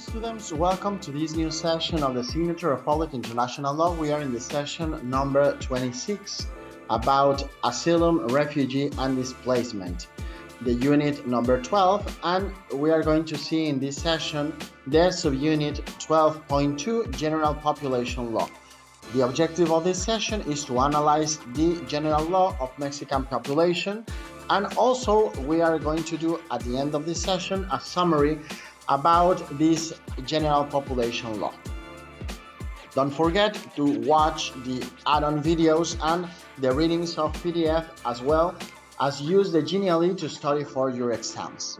students, welcome to this new session of the Signature of Public International Law. We are in the session number 26 about asylum, refugee, and displacement, the unit number 12, and we are going to see in this session the subunit 12.2, General Population Law. The objective of this session is to analyze the general law of Mexican population, and also we are going to do at the end of this session a summary about this general population law. Don't forget to watch the add-on videos and the readings of PDF, as well as use the Genially to study for your exams.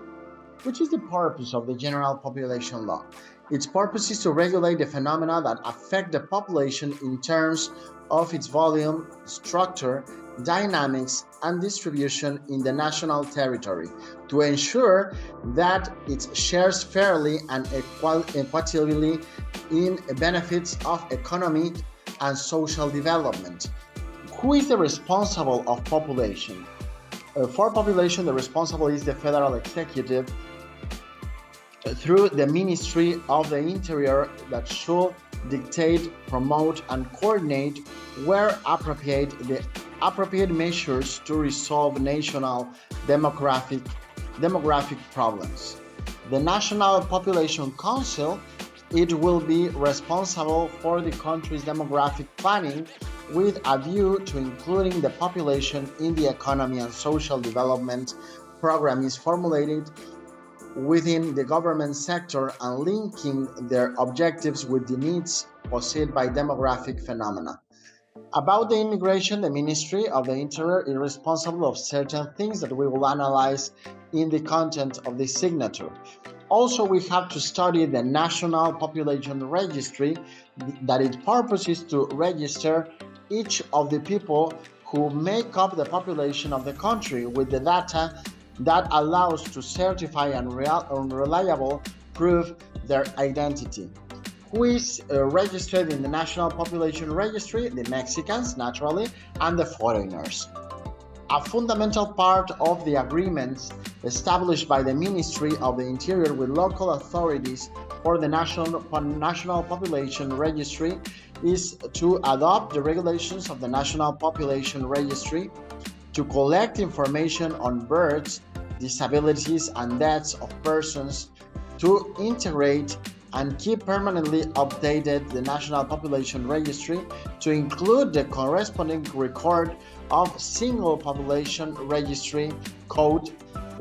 Which is the purpose of the general population law? Its purpose is to regulate the phenomena that affect the population in terms of its volume, structure, dynamics, and distribution in the national territory, to ensure that it shares fairly and equitably in benefits of economic and social development. Who is the responsible of population? For population, the responsible is the federal executive through the Ministry of the Interior that should dictate, promote, and coordinate, where appropriate, the appropriate measures to resolve national demographic problems. The National Population Council, it will be responsible for the country's demographic planning with a view to including the population in the economy and social development program is formulated within the government sector and linking their objectives with the needs posed by demographic phenomena. About the immigration, the Ministry of the Interior is responsible of certain things that we will analyze in the content of this signature. Also, we have to study the National Population Registry, that its purpose is to register each of the people who make up the population of the country with the data that allows to certify and reliable prove their identity. Who is registered in the National Population Registry? The Mexicans, naturally, and the foreigners. A fundamental part of the agreements established by the Ministry of the Interior with local authorities for the National Population Registry is to adopt the regulations of the National Population Registry to collect information on births, disabilities, and deaths of persons, to integrate and keep permanently updated the National Population Registry, to include the corresponding record of single population registry code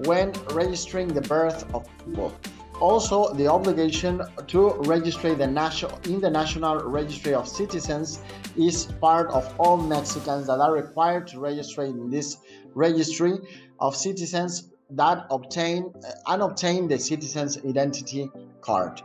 when registering the birth of people. Also, the obligation to register in the National Registry of Citizens is part of all Mexicans that are required to register in this registry of citizens that obtain the citizen's identity card.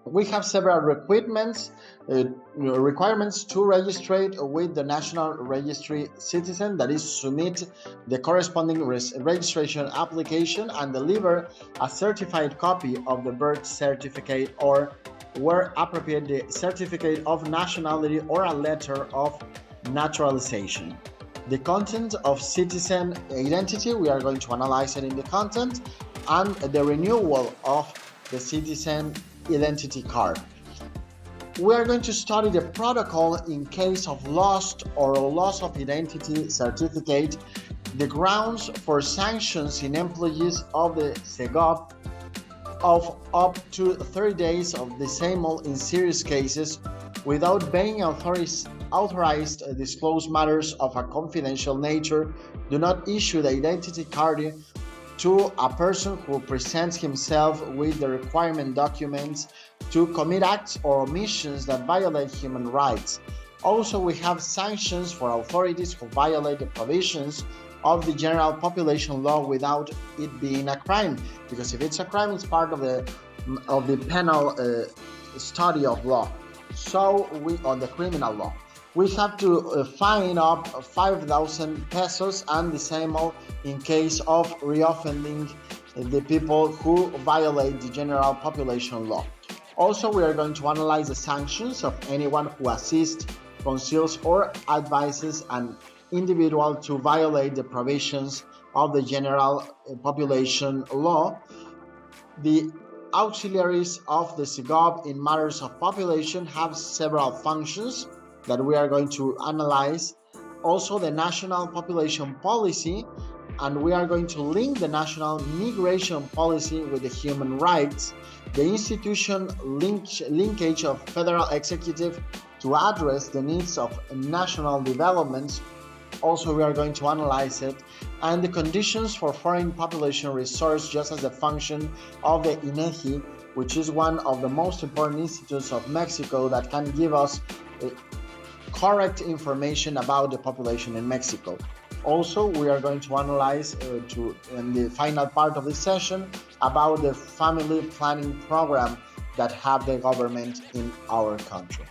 We have several requirements to register with the National Registry Citizen, that is, submit the corresponding registration application and deliver a certified copy of the birth certificate, or where appropriate, the certificate of nationality or a letter of naturalization. The content of citizen identity, we are going to analyze it in the content, and the renewal of the citizen identity card. We are going to study the protocol in case of lost or loss of identity certificate, the grounds for sanctions in employees of the SEGOP of up to 30 days of dismissal in serious cases without being authorized to disclose matters of a confidential nature, do not issue the identity card to a person who presents himself with the requirement documents, to commit acts or omissions that violate human rights. Also, we have sanctions for authorities who violate the provisions of the general population law without it being a crime, because if it's a crime, it's part of the penal study of law. So on the criminal law, we have to fine up 5,000 pesos and disable in case of reoffending the people who violate the general population law. Also, we are going to analyze the sanctions of anyone who assists, conceals, or advises an individual to violate the provisions of the general population law. The auxiliaries of the SIGOP in matters of population have several functions that we are going to analyze. Also, the national population policy, and we are going to link the national migration policy with the human rights, the institution linkage of federal executive to address the needs of national developments. Also, we are going to analyze it, and the conditions for foreign population resource just as a function of the INEGI, which is one of the most important institutes of Mexico that can give us correct information about the population in Mexico. Also, we are going to analyze in the final part of the session about the family planning program that have the government in our country.